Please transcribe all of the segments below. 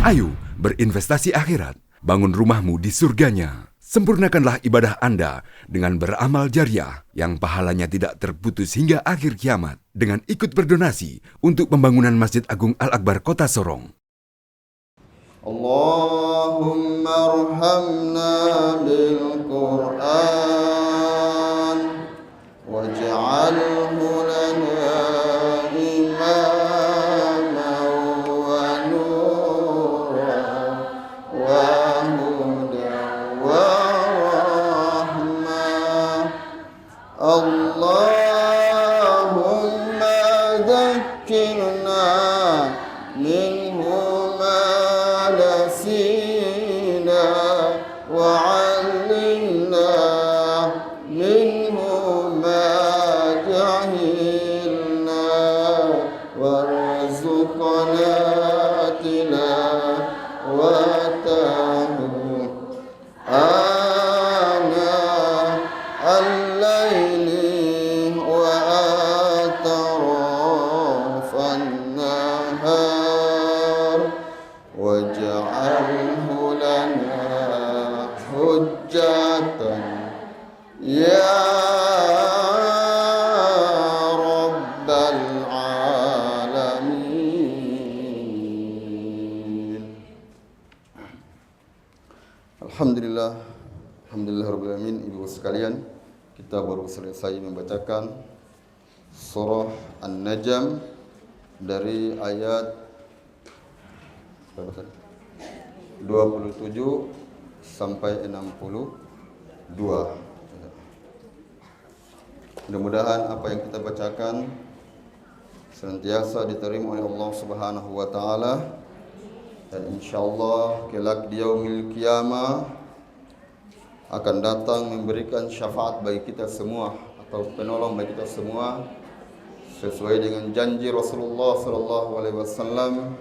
Ayo berinvestasi akhirat, bangun rumahmu di surganya. Sempurnakanlah ibadah Anda dengan beramal jariah yang pahalanya tidak terputus hingga akhir kiamat dengan ikut berdonasi untuk pembangunan Masjid Agung Al-Akbar Kota Sorong. Allahumma arhamna bil Qur'an waj'alhu lana imaman wa nuran wa hudan wa rahmah. Allahumma dhakkirna minhu نسينا وعلمنا منه ما جهلنا وارزقنا تلاوته آناء الليل وأطراف النهار واجعله لنا حجة يا رب العالمين. Alhamdulillah rabbil alamin. Ibu sekalian, kita baru selesai membacakan surah An-Najm dari ayat 27 sampai 62. Mudah-mudahan apa yang kita bacakan senantiasa diterima oleh Allah Subhanahu wa taala, dan insyaallah kelak di yaumil qiyamah akan datang memberikan syafaat bagi kita semua atau penolong bagi kita semua sesuai dengan janji Rasulullah sallallahu alaihi wasallam,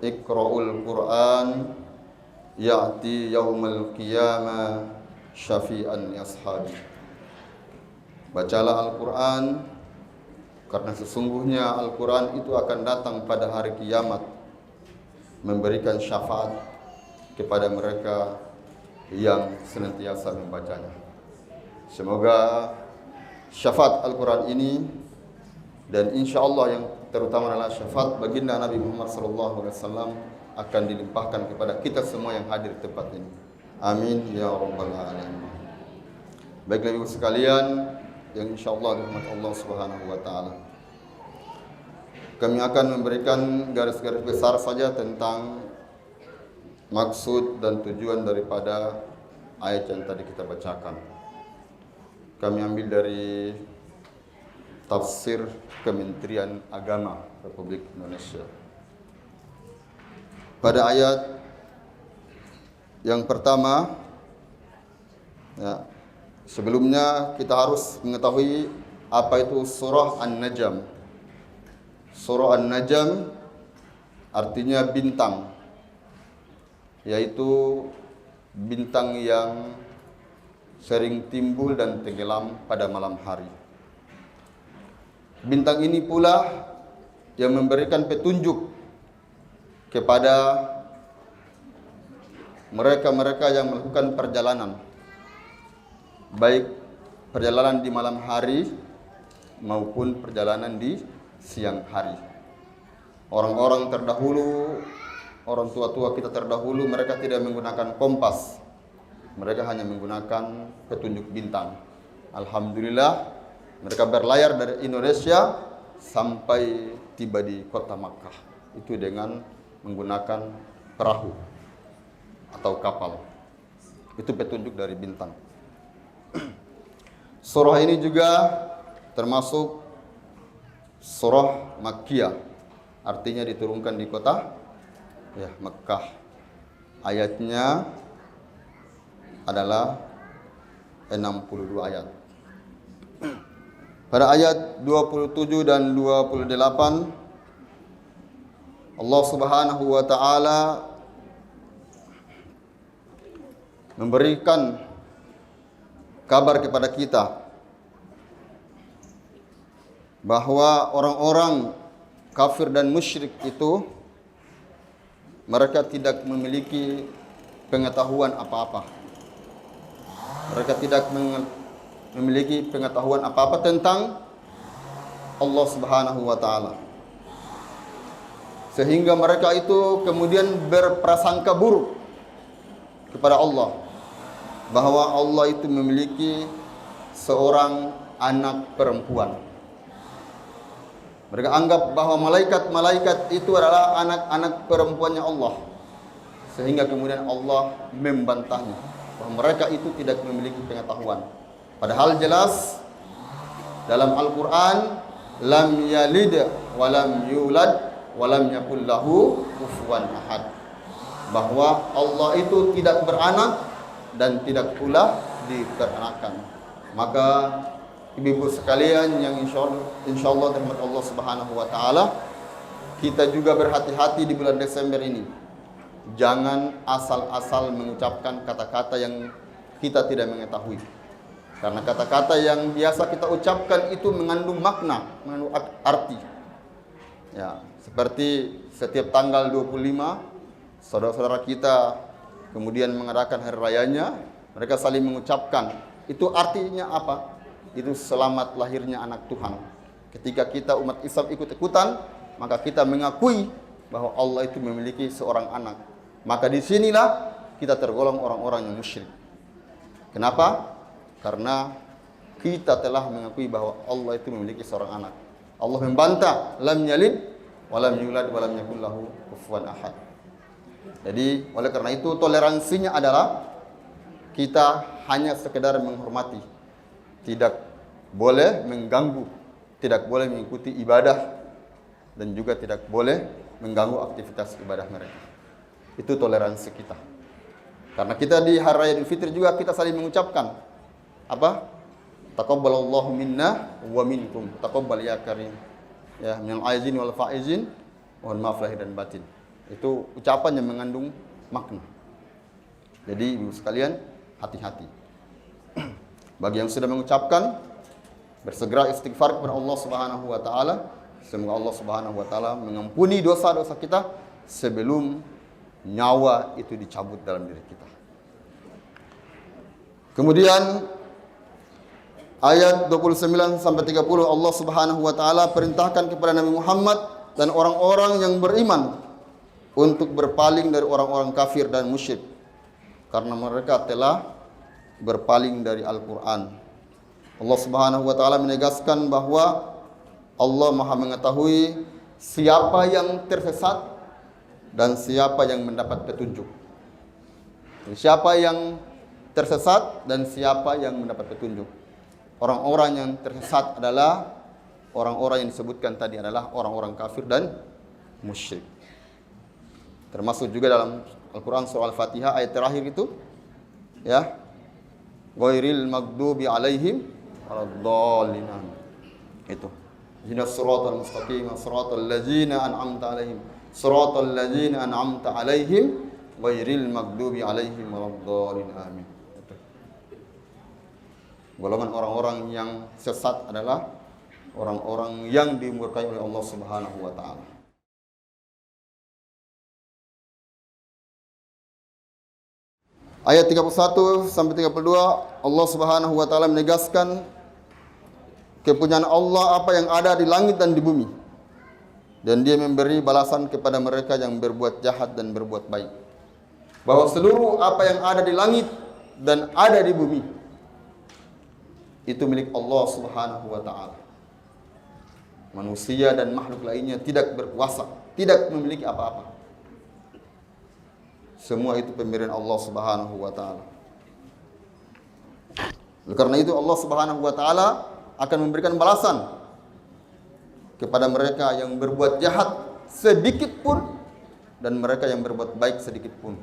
Iqra'ul Qur'an ya'ti yaumal qiyamah syafi'an li ashabi. Bacalah Al-Quran, karena sesungguhnya Al-Quran itu akan datang pada hari kiamat memberikan syafaat kepada mereka yang senantiasa membacanya. Semoga syafaat Al-Quran ini, dan insyaallah yang terutama adalah syafaat baginda Nabi Muhammad SAW, akan dilimpahkan kepada kita semua yang hadir di tempat ini. Amin ya rabbal alamin. Baiklah ibu sekalian yang insyaallah dirahmati Allah Subhanahu wa taala, kami akan memberikan garis-garis besar saja tentang maksud dan tujuan daripada ayat yang tadi kita bacakan. Kami ambil dari tafsir Kementerian Agama Republik Indonesia. Pada ayat yang pertama, ya, sebelumnya kita harus mengetahui apa itu surah An-Najm. Surah An-Najm artinya bintang, yaitu bintang yang sering timbul dan tenggelam pada malam hari. Bintang ini pula yang memberikan petunjuk kepada mereka-mereka yang melakukan perjalanan, baik perjalanan di malam hari maupun perjalanan di siang hari. Orang-orang terdahulu, orang tua-tua kita terdahulu, mereka tidak menggunakan kompas. Mereka hanya menggunakan petunjuk bintang. Alhamdulillah, mereka berlayar dari Indonesia sampai tiba di kota Makkah itu dengan menggunakan perahu atau kapal. Itu petunjuk dari bintang. Surah ini juga termasuk surah Makkiyah, artinya diturunkan di kota Makkah. Ayatnya adalah 62 ayat. Pada ayat 27 dan 28 Allah Subhanahu wa taala memberikan kabar kepada kita bahwa orang-orang kafir dan musyrik itu mereka tidak memiliki pengetahuan apa-apa. Mereka tidak memiliki pengetahuan apa-apa tentang Allah Subhanahu wa taala. Sehingga mereka itu kemudian berprasangka buruk kepada Allah, bahwa Allah itu memiliki seorang anak perempuan. Mereka anggap bahwa malaikat-malaikat itu adalah anak-anak perempuannya Allah. Sehingga kemudian Allah membantahnya, bahwa mereka itu tidak memiliki pengetahuan. Padahal jelas dalam Al-Quran, lam yalid wa lam yulad wa lam yakul lahu kufuwan ahad, bahwa Allah itu tidak beranak dan tidak pula diperanakan. Maka ibu-ibu sekalian yang insyaallah rahmat Allah Subhanahu wa taala, kita juga berhati-hati di bulan Desember ini. Jangan asal-asal mengucapkan kata-kata yang kita tidak mengetahui. Karena kata-kata yang biasa kita ucapkan itu mengandung makna, mengandung arti. Ya, seperti setiap tanggal 25 saudara-saudara kita kemudian mengadakan hari rayanya, mereka saling mengucapkan. Itu artinya apa? Itu selamat lahirnya anak Tuhan. Ketika kita umat Islam ikut-ikutan, maka kita mengakui bahwa Allah itu memiliki seorang anak. Maka disinilah kita tergolong orang-orang yang musyrik. Kenapa? Karena kita telah mengakui bahwa Allah itu memiliki seorang anak. Allah membantah, lam yalid wa lam yulad wa lam yakul lahu kufuwan ahad. Jadi oleh karena itu toleransinya adalah kita hanya sekedar menghormati, tidak boleh mengganggu, tidak boleh mengikuti ibadah, dan juga tidak boleh mengganggu aktivitas ibadah mereka. Itu toleransi kita. Karena kita di hari raya Idul Fitri juga kita saling mengucapkan apa? Taqabbalallahu minna wa minkum. Taqabbal ya karim. Ya, minal aizin wal faizin, mohon maaf lahir dan batin. Itu ucapan yang mengandung makna. Jadi ibu sekalian, hati-hati. Bagi yang sudah mengucapkan, bersegera istighfar kepada Allah Subhanahu wa taala. Semoga Allah Subhanahu wa taala mengampuni dosa-dosa kita sebelum nyawa itu dicabut dalam diri kita. Kemudian ayat 29 sampai 30 Allah Subhanahu wa taala perintahkan kepada Nabi Muhammad dan orang-orang yang beriman untuk berpaling dari orang-orang kafir dan musyrik karena mereka telah berpaling dari Al-Qur'an. Allah Subhanahu wa taala menegaskan bahwa Allah Maha mengetahui siapa yang tersesat dan siapa yang mendapat petunjuk. Siapa yang tersesat dan siapa yang mendapat petunjuk. Orang-orang yang tersesat adalah orang-orang yang disebutkan tadi adalah orang-orang kafir dan musyrik. Termasuk juga dalam Al-Quran surah Al-Fatihah ayat terakhir itu, ya, ghairil maghdubi alaihim waladdallin. Itu. Ihdinas siratal mustaqim, siratal ladzina an'amta alaihim, siratal ladzina an'amta alaihim ghairil maghdubi alaihim waladdallin. Amin. Golongan orang-orang yang sesat adalah orang-orang yang dimurkai oleh Allah Subhanahu wa taala. Ayat 31 sampai 32 Allah Subhanahu wa taala menegaskan kepunyaan Allah apa yang ada di langit dan di bumi. Dan Dia memberi balasan kepada mereka yang berbuat jahat dan berbuat baik. Bahwa seluruh apa yang ada di langit dan ada di bumi itu milik Allah Subhanahu wa taala. Manusia dan makhluk lainnya tidak berkuasa, tidak memiliki apa-apa. Semua itu pemberian Allah Subhanahu wa taala. Oleh karena itu Allah Subhanahu wa taala akan memberikan balasan kepada mereka yang berbuat jahat sedikit pun dan mereka yang berbuat baik sedikit pun.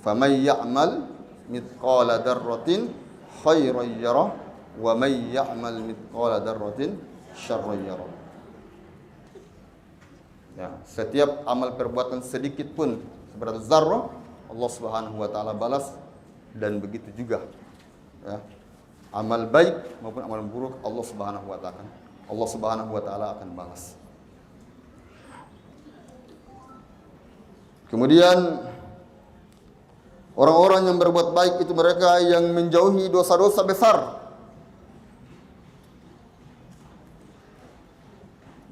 Faman ya'mal mithqala dzarratin khairan yarah wa may ya'mal mithqala dzarratin syarran yarah. Ya, setiap amal perbuatan sedikit pun seperti zarrah Allah Subhanahu wa taala balas, dan begitu juga ya, amal baik maupun amal buruk Allah Subhanahu wa taala akan balas. Kemudian orang-orang yang berbuat baik itu mereka yang menjauhi dosa-dosa besar.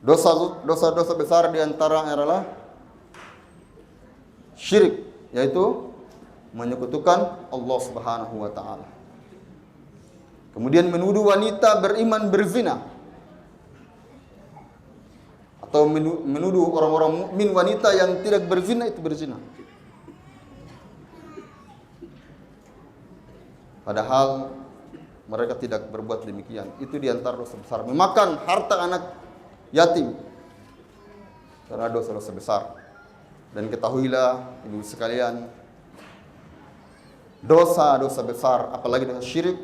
Dosa-dosa besar diantara adalah syirik, yaitu menyekutukan Allah Subhanahu wa taala. Kemudian menuduh wanita beriman berzina, atau menuduh orang-orang mukmin wanita yang tidak berzina itu berzina. Padahal mereka tidak berbuat demikian. Itu diantara dosa besar. Memakan harta anak yatim karena dosa-dosa besar. Dan ketahuilah ibu sekalian, dosa-dosa besar, apalagi dosa syirik,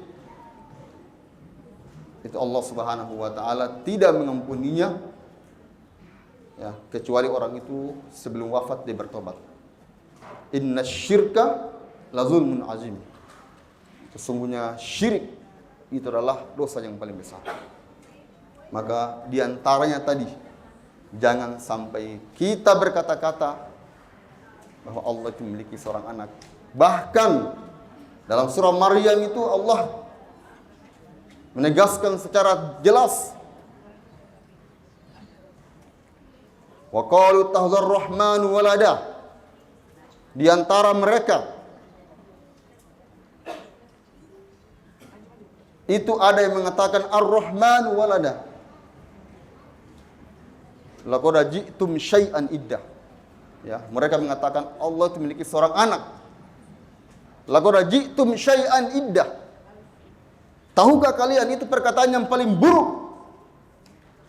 itu Allah Subhanahu wa taala tidak mengampuninya, ya, kecuali orang itu sebelum wafat dia bertobat. Inna syirka la zulmun azim. Sesungguhnya syirik itu adalah dosa yang paling besar. Maka diantaranya tadi, jangan sampai kita berkata-kata bahwa Allah itu memiliki seorang anak. Bahkan dalam surah Maryam itu Allah menegaskan secara jelas, wa qalu tahzar rahmanu walada. Di antara mereka itu ada yang mengatakan ar-rahman walada. Laqad ji'tum syai'an iddah. Ya, mereka mengatakan Allah itu memiliki seorang anak. Laqad ji'tum syai'an iddah. Tahukah kalian itu perkataan yang paling buruk?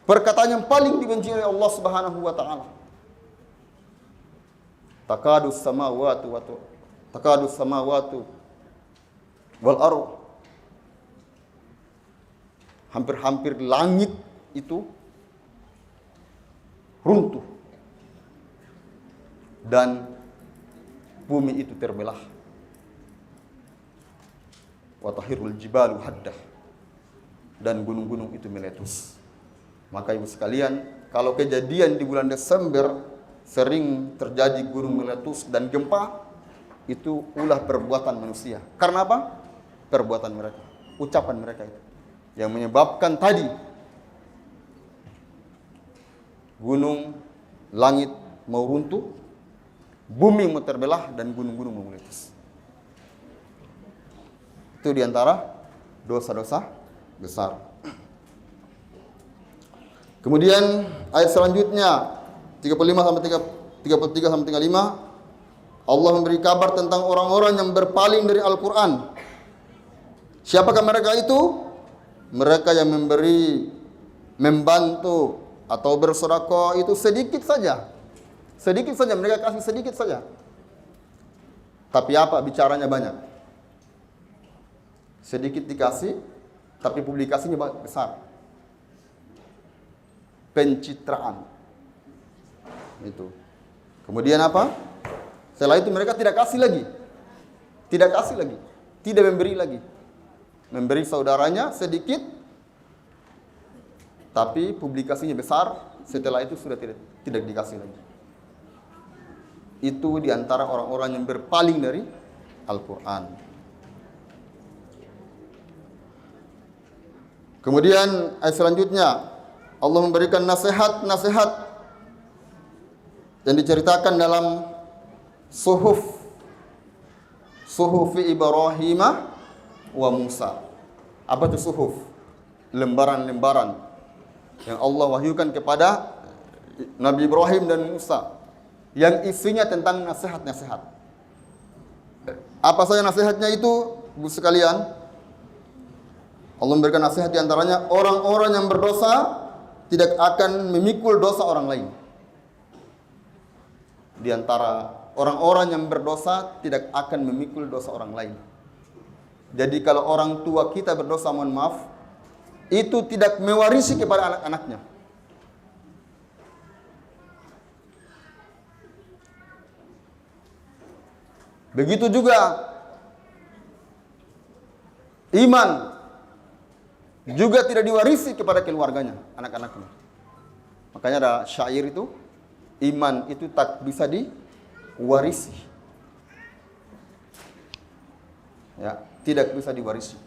Perkataan yang paling dibenci oleh Allah Subhanahu wa taala. Takadus samawati wal ardh. Hampir-hampir langit itu runtuh dan bumi itu terbelah. Wa tahirul jibalu haddah, dan gunung-gunung itu meletus. Maka ibu sekalian, kalau kejadian di bulan Desember sering terjadi gunung meletus dan gempa, itu ulah perbuatan manusia. Karena apa? Perbuatan mereka, ucapan mereka itu yang menyebabkan tadi gunung, langit mau runtuh, bumi mau terbelah, dan gunung-gunung mau meletus. Itu diantara dosa-dosa besar. Kemudian ayat selanjutnya 35 sampai 33 sampai 35, Allah memberi kabar tentang orang-orang yang berpaling dari Al-Qur'an. Siapakah mereka itu? Mereka yang membantu atau bersedekah itu sedikit saja. Sedikit saja, mereka kasih sedikit saja. Tapi apa? Bicaranya banyak. Sedikit dikasih, tapi publikasinya besar. Pencitraan. Itu. Kemudian apa? Setelah itu mereka tidak kasih lagi. Tidak kasih lagi. Tidak memberi lagi. Memberi saudaranya sedikit, tapi publikasinya besar. Setelah itu sudah tidak dikasih lagi. Itu diantara orang-orang yang berpaling dari Al-Quran. Kemudian ayat selanjutnya Allah memberikan nasihat-nasihat yang diceritakan dalam Suhufi Ibrahim wa Musa. Apa itu suhuf? Lembaran-lembaran yang Allah wahyukan kepada Nabi Ibrahim dan Musa, yang isinya tentang nasihat-nasihat. Apa saja nasihatnya itu, ibu sekalian? Allah memberikan nasihat diantaranya, orang-orang yang berdosa tidak akan memikul dosa orang lain. Di antara orang-orang yang berdosa tidak akan memikul dosa orang lain. Jadi kalau orang tua kita berdosa, mohon maaf, itu tidak mewarisi kepada anak-anaknya. Begitu juga iman juga tidak diwarisi kepada keluarganya, anak-anaknya. Makanya ada syair itu, iman itu tak bisa diwarisi. Ya, tidak bisa diwarisi.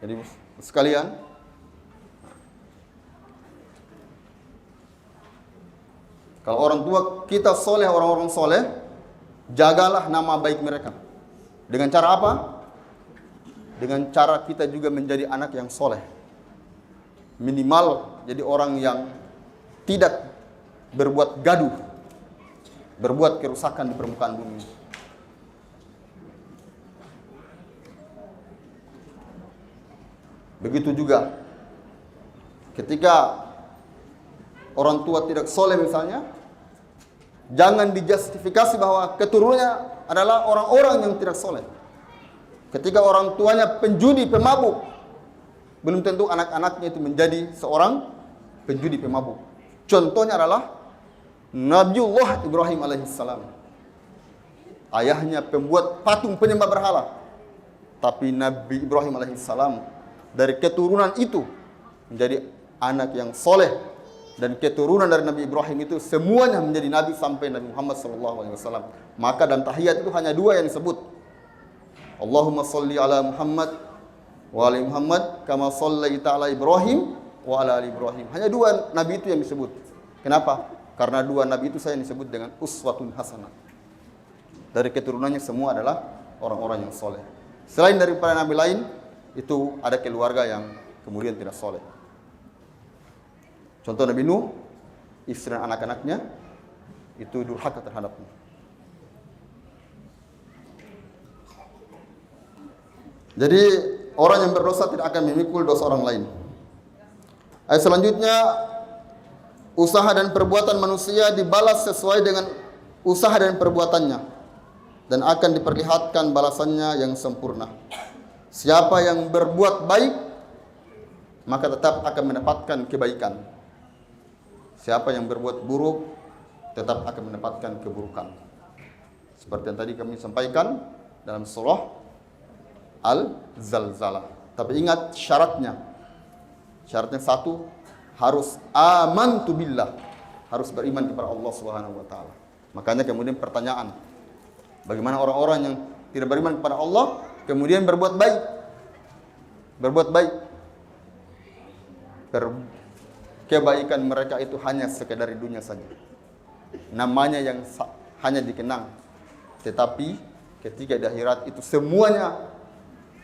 Jadi sekalian, kalau orang tua kita soleh, orang-orang soleh, jagalah nama baik mereka. Dengan cara apa? Dengan cara kita juga menjadi anak yang soleh. Minimal jadi orang yang tidak berbuat gaduh, berbuat kerusakan di permukaan bumi. Begitu juga ketika orang tua tidak soleh misalnya, jangan dijustifikasi bahwa keturunannya adalah orang-orang yang tidak soleh. Ketika orang tuanya penjudi, pemabuk, belum tentu anak-anaknya itu menjadi seorang penjudi, pemabuk. Contohnya adalah Nabiullah Ibrahim alaihissalam. Ayahnya pembuat patung penyembah berhala. Tapi Nabi Ibrahim alaihissalam dari keturunan itu menjadi anak yang soleh. Dan keturunan dari Nabi Ibrahim itu semuanya menjadi Nabi sampai Nabi Muhammad SAW. Maka dalam tahiyat itu hanya dua yang disebut. Allahumma salli ala Muhammad wa ala Muhammad kama sallaita ala Ibrahim wa ala ali Ibrahim. Hanya dua Nabi itu yang disebut. Kenapa? Karena dua Nabi itu saya disebut dengan uswatun hasanah. Dari keturunannya semua adalah orang-orang yang soleh. Selain daripada Nabi lain, itu ada keluarga yang kemudian tidak soleh. Contoh Nabi Nuh, istri dan anak-anaknya itu durhaka terhadapnya. Jadi orang yang berdosa tidak akan memikul dosa orang lain. Ayat selanjutnya, usaha dan perbuatan manusia dibalas sesuai dengan usaha dan perbuatannya, dan akan diperlihatkan balasannya yang sempurna. Siapa yang berbuat baik, maka tetap akan mendapatkan kebaikan. Siapa yang berbuat buruk, tetap akan mendapatkan keburukan. Seperti yang tadi kami sampaikan dalam surah Al-Zalzalah. Tapi ingat syaratnya. Syaratnya satu, harus amantu billah. Harus beriman kepada Allah Subhanahu wa taala. Makanya kemudian pertanyaan, bagaimana orang-orang yang tidak beriman kepada Allah kemudian berbuat baik? Berbuat baik. Kebaikan mereka itu hanya sekedar di dunia saja. Namanya yang hanya dikenang. Tetapi ketika di akhirat itu semuanya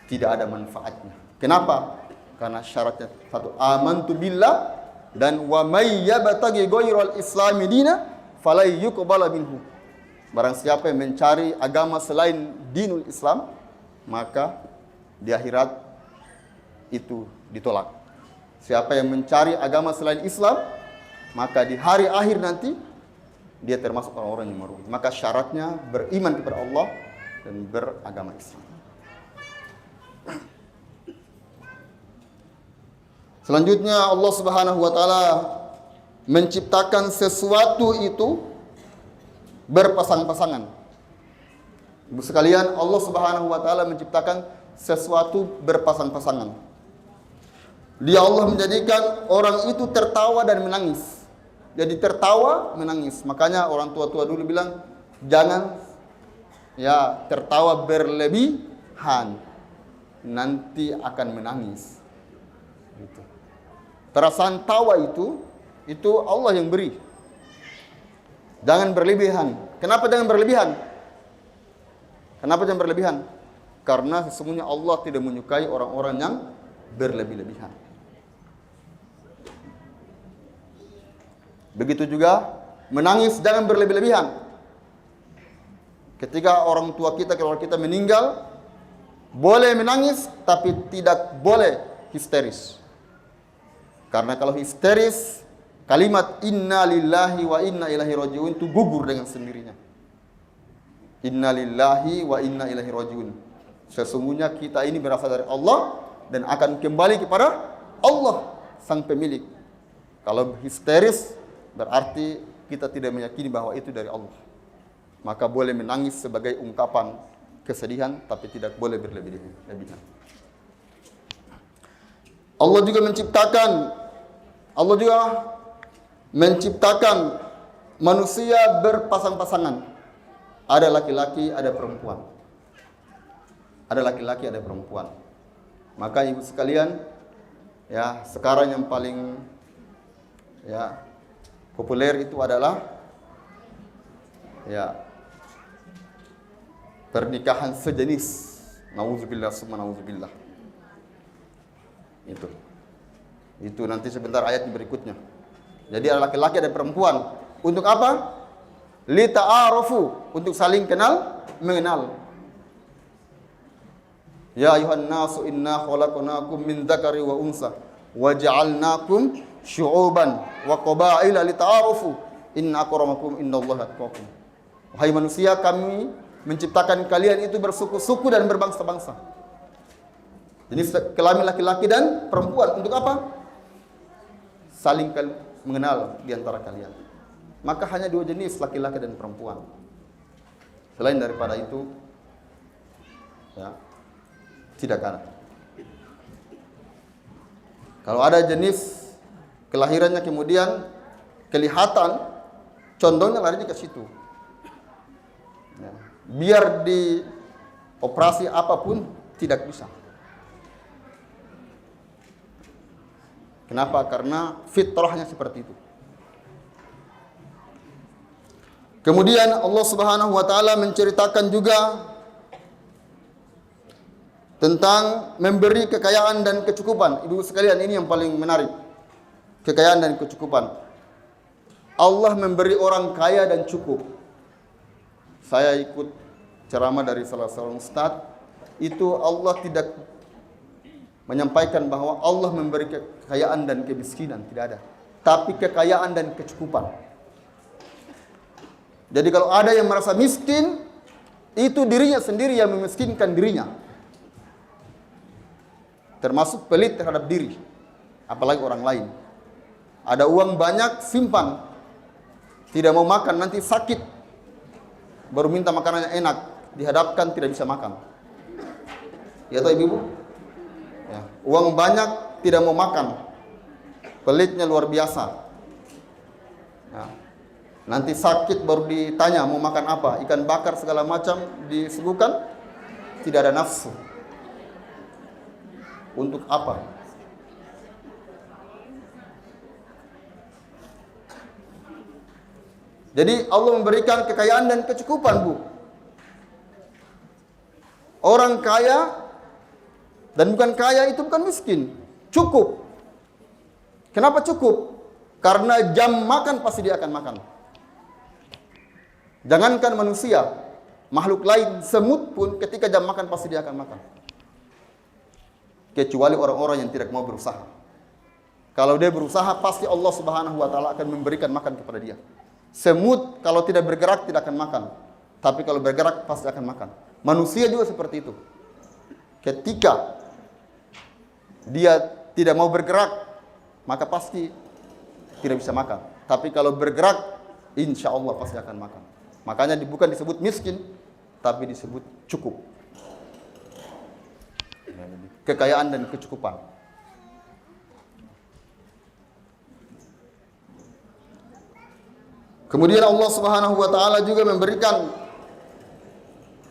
tidak ada manfaatnya. Kenapa? Karena syaratnya satu, amantu billah, dan wa may yabtaghi ghairal islami dina fala yuqbala minhu. Barang siapa yang mencari agama selain dinul Islam, maka di akhirat itu ditolak. Siapa yang mencari agama selain Islam, maka di hari akhir nanti dia termasuk orang-orang yang merugi. Maka syaratnya beriman kepada Allah dan beragama Islam. Selanjutnya Allah Subhanahu wa taala menciptakan sesuatu itu berpasang-pasangan. Ibu sekalian, Allah Subhanahu wa taala menciptakan sesuatu berpasang-pasangan. Dia Allah menjadikan orang itu tertawa dan menangis. Jadi tertawa, menangis. Makanya orang tua-tua dulu bilang, jangan ya tertawa berlebihan, nanti akan menangis. Gitu. Perasaan tawa itu Allah yang beri. Jangan berlebihan. Kenapa jangan berlebihan? Kenapa jangan berlebihan? Karena sesungguhnya Allah tidak menyukai orang-orang yang berlebih-lebihan. Begitu juga menangis jangan berlebih-lebihan. Ketika orang tua kita, keluarga kita meninggal, boleh menangis tapi tidak boleh histeris. Karena kalau histeris, kalimat inna lillahi wa inna ilaihi rajiun itu gugur dengan sendirinya. Inna lillahi wa inna ilaihi rajiun. Sesungguhnya kita ini berasal dari Allah dan akan kembali kepada Allah sang pemilik. Kalau histeris berarti kita tidak meyakini bahwa itu dari Allah. Maka boleh menangis sebagai ungkapan kesedihan tapi tidak boleh berlebihan. Allah juga menciptakan manusia berpasang-pasangan. Ada laki-laki, ada perempuan. Ada laki-laki, ada perempuan. Maka ibu sekalian, ya, sekarang yang paling ya populer itu adalah ya pernikahan sejenis. Nauzubillah summa nauzubillah. Itu nanti sebentar ayat berikutnya. Jadi ada laki-laki ada perempuan. Untuk apa? Lita'arufu, untuk saling mengenal. Ya ayuhan nasu inna khalaqnakum min dzakari wa unsa wa ja'alnakum syu'uban wa qabaila lita'arufu inna akramakum indallahi atqakum. Wahai manusia, kami menciptakan kalian itu bersuku-suku dan berbangsa-bangsa. Jadi kelamin laki-laki dan perempuan. Untuk apa? Saling mengenal di antara kalian. Maka hanya dua jenis, laki-laki dan perempuan. Selain daripada itu, ya, tidak ada. Kalau ada jenis kelahirannya kemudian kelihatan, condongnya larinya ke situ. Ya. Biar di operasi apapun tidak bisa. Kenapa? Karena fitrahnya seperti itu. Kemudian Allah Subhanahu wa taala menceritakan juga tentang memberi kekayaan dan kecukupan. Ibu sekalian, ini yang paling menarik. Kekayaan dan kecukupan. Allah memberi orang kaya dan cukup. Saya ikut ceramah dari salah seorang ustaz, itu Allah tidak menyampaikan bahwa Allah memberi kekayaan dan kemiskinan, tidak ada. Tapi kekayaan dan kecukupan. Jadi kalau ada yang merasa miskin, itu dirinya sendiri yang memiskinkan dirinya. Termasuk pelit terhadap diri, apalagi orang lain. Ada uang banyak, simpan. Tidak mau makan, nanti sakit. Baru minta makanannya enak, dihadapkan tidak bisa makan. Ya tahu ibu? Ya. Uang banyak, tidak mau makan. Pelitnya luar biasa. Ya. Nanti sakit baru ditanya mau makan apa, ikan bakar segala macam disuguhkan, tidak ada nafsu. Untuk apa? Jadi Allah memberikan kekayaan dan kecukupan, Bu. Orang kaya dan bukan kaya itu bukan miskin, cukup. Kenapa cukup? Karena jam makan pasti dia akan makan. Jangankan manusia, makhluk lain, semut pun ketika jam makan pasti dia akan makan. Kecuali orang-orang yang tidak mau berusaha. Kalau dia berusaha, pasti Allah Subhanahu wa taala akan memberikan makan kepada dia. Semut kalau tidak bergerak tidak akan makan. Tapi kalau bergerak pasti akan makan. Manusia juga seperti itu. Ketika dia tidak mau bergerak, maka pasti tidak bisa makan. Tapi kalau bergerak, insya Allah pasti akan makan. Makanya bukan disebut miskin, tapi disebut cukup. Kekayaan dan kecukupan. Kemudian Allah Subhanahu wa taala juga memberikan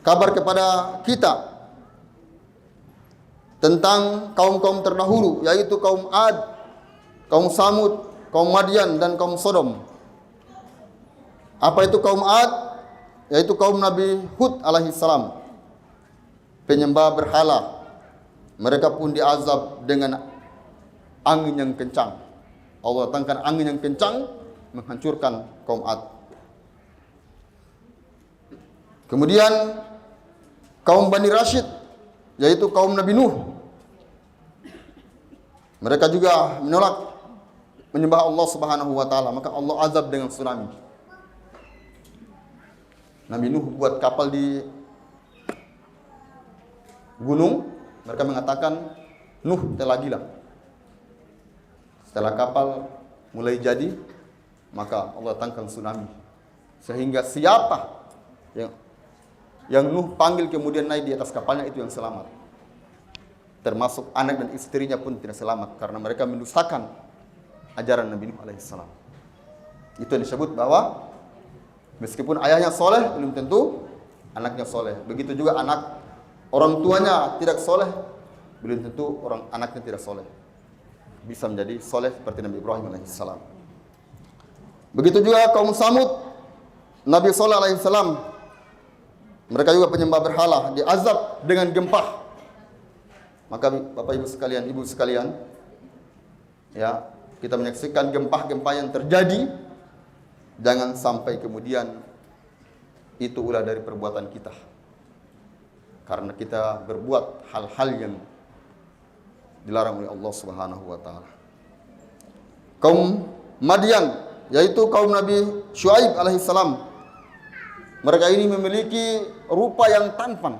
kabar kepada kita tentang kaum-kaum terdahulu, yaitu kaum Ad, kaum Samud, kaum Madian dan kaum Sodom. Apa itu kaum Ad? Yaitu kaum Nabi Hud alaihi salam, penyembah berhala. Mereka pun diazab dengan angin yang kencang. Allah datangkan angin yang kencang menghancurkan kaum Ad. Kemudian kaum Bani Rashid, yaitu kaum Nabi Nuh. Mereka juga menolak menyembah Allah Subhanahu wa taala, maka Allah azab dengan tsunami. Nabi Nuh buat kapal di gunung, mereka mengatakan Nuh telah gila. Setelah kapal mulai jadi, maka Allah datangkan tsunami. Sehingga siapa yang Nuh panggil kemudian naik di atas kapalnya itu yang selamat. Termasuk anak dan istrinya pun tidak selamat karena mereka mendustakan ajaran Nabi Nuh alaihissalam. Itu yang disebut bahwa Meskipun ayahnya soleh, belum tentu anaknya soleh. Begitu juga orang tuanya tidak soleh, belum tentu anaknya tidak soleh. Bisa menjadi soleh seperti Nabi Ibrahim alaihissalam. Begitu juga kaum Samud, Nabi Saleh alaihissalam, mereka juga penyembah berhala, diazab dengan gempa. Maka Bapak Ibu sekalian, ya, kita menyaksikan gempa-gempa yang terjadi, jangan sampai kemudian itu ulah dari perbuatan kita. Karena kita berbuat hal-hal yang dilarang oleh Allah Subhanahu wa taala. Kaum Madian, yaitu kaum Nabi Syuaib alaihissalam, mereka ini memiliki rupa yang tampan,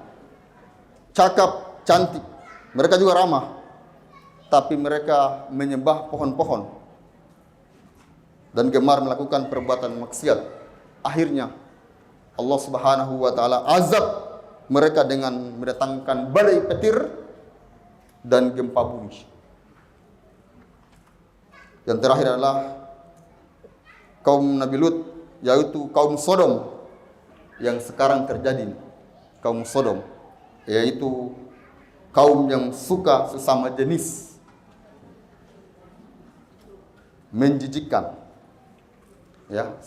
cakap, cantik. Mereka juga ramah, tapi mereka menyembah pohon-pohon dan gemar melakukan perbuatan maksiat. Akhirnya Allah Subhanahu wa taala azab mereka dengan mendatangkan badai petir dan gempa bumi. Yang terakhir adalah kaum Nabi Lut, yaitu kaum Sodom yang sekarang terjadi. Kaum Sodom, yaitu kaum yang suka sesama jenis, menjijikkan, ya,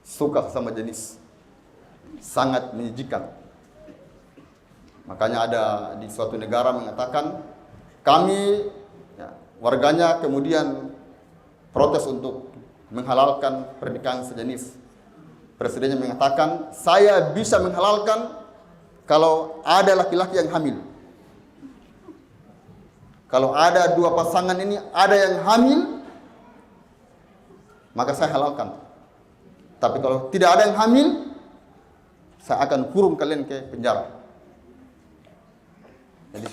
suka sesama jenis, sangat menjijikkan. Makanya ada di suatu negara mengatakan, kami, ya, warganya kemudian protes untuk menghalalkan pernikahan sejenis. Presidennya mengatakan, saya bisa menghalalkan kalau ada laki-laki yang hamil. Kalau ada dua pasangan ini ada yang hamil, maka saya halalkan. Tapi kalau tidak ada yang hamil, saya akan kurung kalian ke penjara. Jadi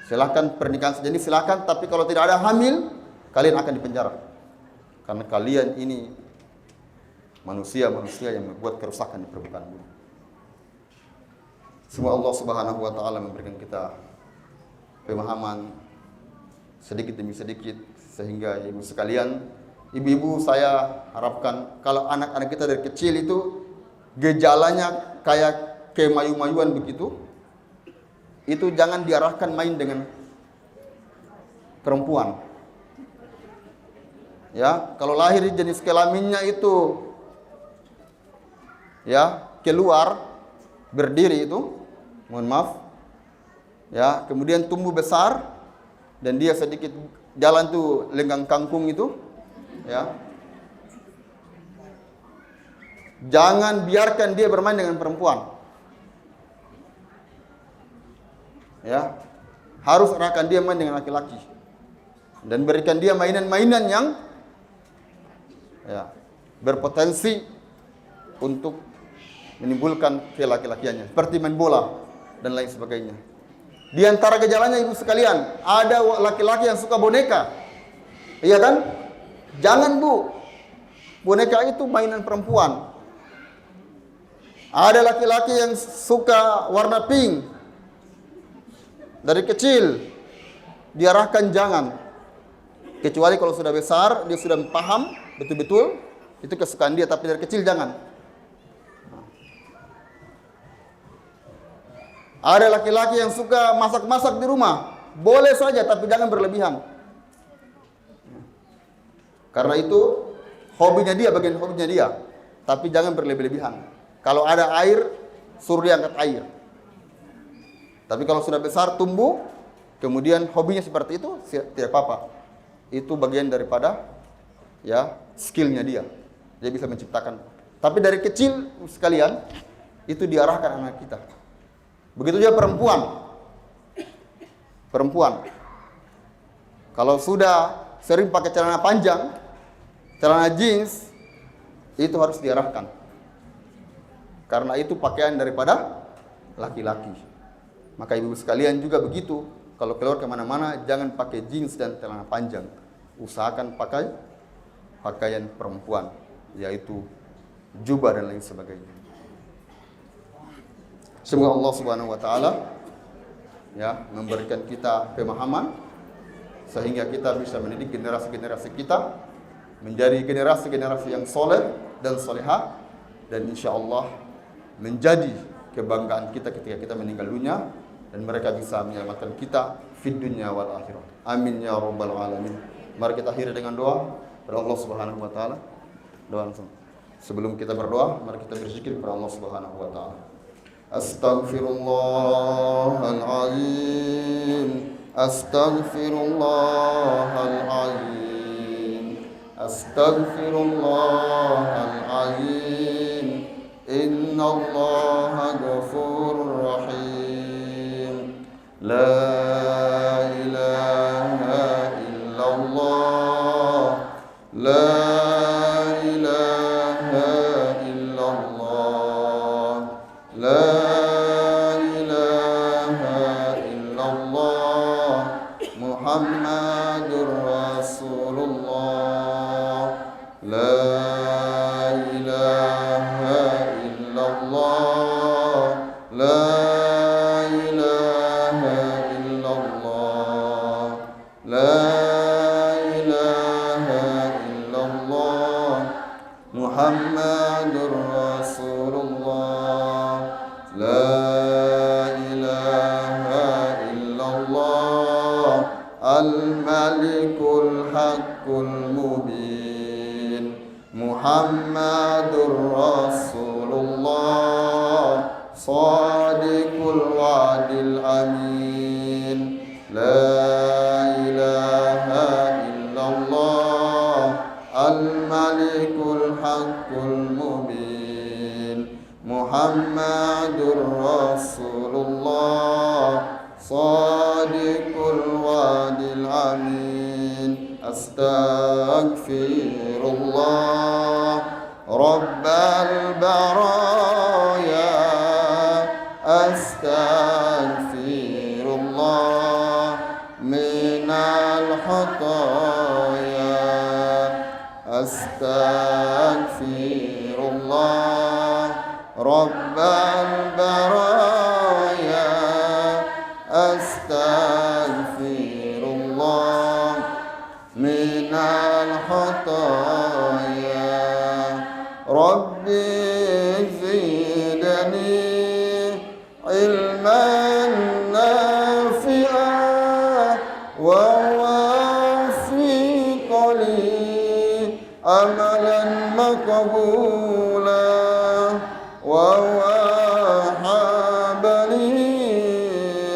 silahkan pernikahan sejenis, silahkan. Tapi kalau tidak ada hamil, kalian akan dipenjara. Karena kalian ini manusia-manusia yang membuat kerusakan di permukaan bumi. Semoga Allah Subhanahu wa taala memberikan kita pemahaman sedikit demi sedikit, sehingga ibu sekalian, ibu-ibu, saya harapkan kalau anak-anak kita dari kecil itu gejalanya kayak kemayu-mayuan begitu, itu jangan diarahkan main dengan perempuan. Ya, kalau lahir jenis kelaminnya itu, ya, keluar berdiri itu, mohon maaf, ya, kemudian tumbuh besar dan dia sedikit jalan tuh lenggang kangkung itu, ya, jangan biarkan dia bermain dengan perempuan. Ya, harus arahkan dia main dengan laki-laki dan berikan dia mainan-mainan yang, ya, berpotensi untuk menimbulkan kelaki-lakiannya, seperti main bola dan lain sebagainya. Di antara gejalanya ibu sekalian, ada laki-laki yang suka boneka, iya kan? Jangan bu, boneka itu mainan perempuan. Ada laki-laki yang suka warna pink. Dari kecil diarahkan jangan. Kecuali kalau sudah besar, dia sudah paham betul-betul itu kesukaan dia, tapi dari kecil jangan. Ada laki-laki yang suka masak-masak di rumah, boleh saja tapi jangan berlebihan. Karena itu hobinya dia, bagian hobinya dia, tapi jangan berlebihan. Kalau ada air, suruh dia angkat air. Tapi kalau sudah besar, tumbuh, kemudian hobinya seperti itu, tidak apa-apa. Itu bagian daripada, ya, skillnya dia. Dia bisa menciptakan. Tapi dari kecil sekalian, itu diarahkan anak kita. Begitu juga perempuan. Perempuan. Kalau sudah sering pakai celana panjang, celana jeans, itu harus diarahkan. Karena itu pakaian daripada laki-laki. Maka ibu sekalian juga begitu. Kalau keluar kemana-mana, jangan pakai jeans dan celana panjang. Usahakan pakai pakaian perempuan, yaitu jubah dan lain sebagainya. Semoga Allah Subhanahu wa taala, ya, memberikan kita pemahaman sehingga kita bisa mendidik generasi-generasi kita menjadi generasi-generasi yang soleh dan solehah, dan insya Allah menjadi kebanggaan kita ketika kita meninggal dunia, dan mereka bisa menyelamatkan kita fid dunya wal akhirah. Amin ya rabbal alamin. Mari kita akhiri dengan doa kepada Allah Subhanahu wa taala. Doa langsung. Sebelum kita berdoa, mari kita berzikir kepada Allah Subhanahu wa taala. Astaghfirullahalazim. Astaghfirullahalazim. Astaghfirullahalazim. Innallaha ghafurur rahim. La ilaha illallah. La ilaha illallah. La ilaha illallah. Muhammadur Rasulullah. La ilaha illallah. La ilaha illallah. La ilaha illallah. Muhammadur Rasulullah. La ilaha illallah. Al-Malikul Haqqul Mubin. Muhammadur Rasulullah. Sadiqul Wa'dil Amin. La ilaha illallah. Al-Malikul Haqqul Mubin. Muhammadur Rasulullah. Sadiqul Wa'dil Amin. Astaghfirullah Rabbal Baraya. Astaghfirullah minal khataya. Astaghfirullah Rabbal Baraya. Astaghfirullah minal khataya. Rabbi zidni ilman nafi'an wa wafiqli amalan maqbulan wa wahabli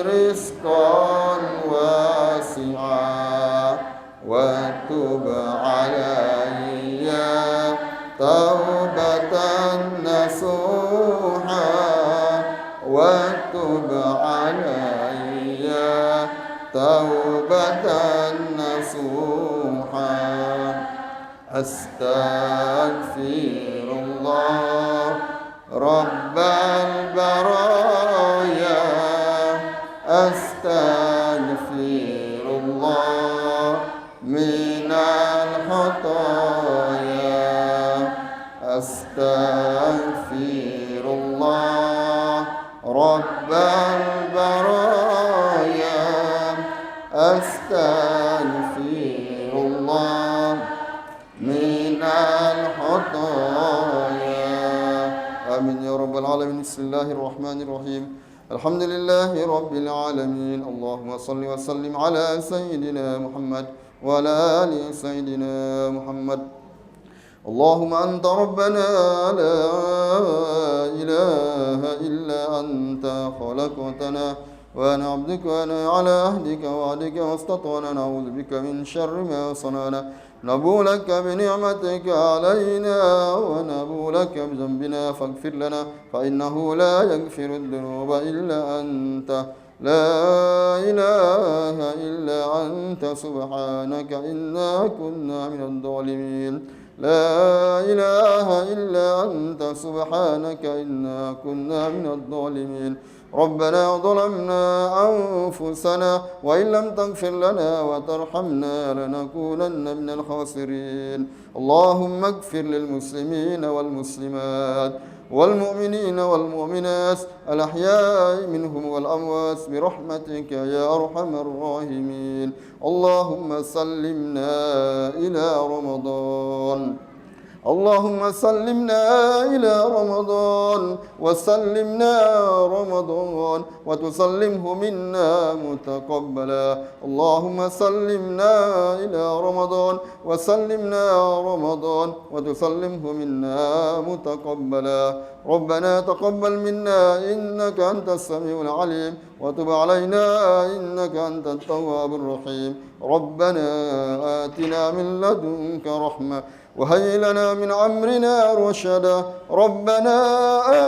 rizqan wasi'an wa tub alayya taubatan nasuha wa tub alayya taubatan nasuha. Astaghfirullah Rabbal Baraya. Astaghfirullah minal khataya. Astaghfirullah Rabbal Baraya. Astaghfirullah minal khataya. Amin ya rabbal alamin. Bismillahirrahmanirrahim. Alhamdulillahi rabbil alamin. Allahumma salli wa sallim ala sayyidina Muhammad wa ala ali sayyidina Muhammad. اللهم أنت ربنا لا إله إلا أنت خلقتنا وأنا عبدك وأنا على عهدك ووعدك واستطعنا نعوذ بك من شر ما صنعنا. نبو لك بنعمتك علينا ونبو لك بذنبنا فاغفر لنا فإنه لا يغفر الذنوب إلا أنت. لا إله إلا أنت سبحانك إنا كنا من الظالمين. لا إله إلا أنت سبحانك إنا كنا من الظالمين. ربنا ظلمنا أنفسنا وإن لم تغفر لنا وترحمنا لنكونن من الخاسرين. اللهم اغفر للمسلمين والمسلمات والمؤمنين والمؤمنات الأحياء منهم والأموات برحمتك يا أرحم الراحمين. اللهم سلمنا إلى رمضان. اللهم سلمنا إلى رمضان وسلمنا رمضان وتسلمه منا متقبلا. اللهم سلمنا إلى رمضان وسلمنا رمضان وتسلمه منا متقبلا. ربنا تقبل منا إنك أنت السميع العليم وتب علينا إنك أنت التواب الرحيم. ربنا آتنا من لدنك رحمة وهيئ لنا من أمرنا رشدا. ربنا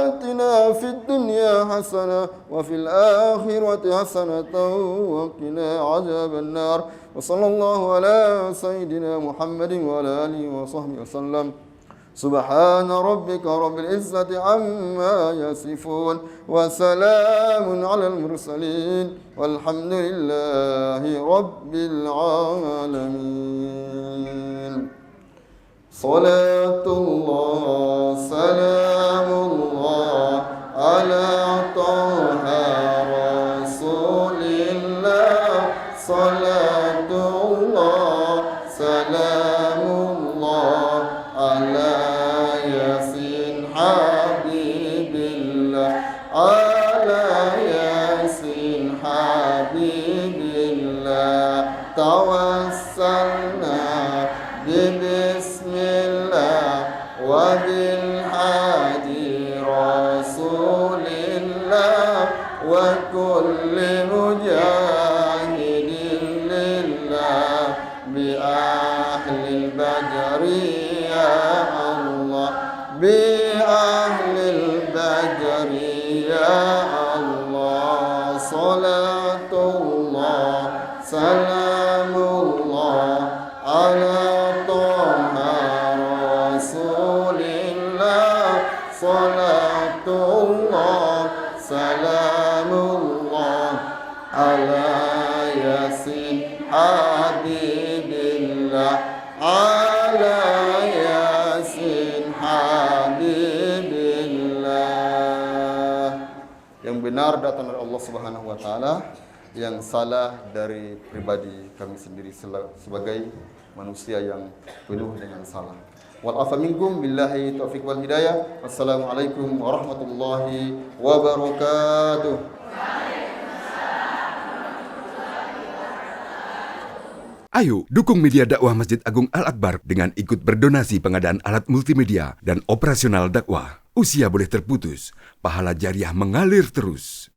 آتنا في الدنيا حسنة وفي الآخرة حسنة وقنا عذاب النار. وصلى الله على سيدنا محمد وعلى آله وصحبه وسلم. سبحان ربك رب العزة عما يصفون وسلام على المرسلين والحمد لله رب العالمين. صلاة الله سلام الله على طه رسول الله. صلاة الله سلام الله على ياسين حبيب الله. على ياسين حبيب الله توسلنا بسم الله وبالحادي رسول الله وكل مجاهد لله بأهل البدر يا الله. بأهل البدر يا الله. صلاة الله سلام الله على طه رسول الله. صلاة الله سلام الله على ياسين حبيب الله. على ياسين حبيب الله. Yang benar datang dari Allah Subhanahu wa taala, yang salah dari pribadi kami sendiri sebagai manusia yang penuh dengan salah. Wal afa minkum billahi taufiq wal hidayah. Wassalamualaikum warahmatullahi wabarakatuh. Ayo, dukung media dakwah Masjid Agung Al-Akbar dengan ikut berdonasi pengadaan alat multimedia dan operasional dakwah. Usia boleh terputus, pahala jariah mengalir terus.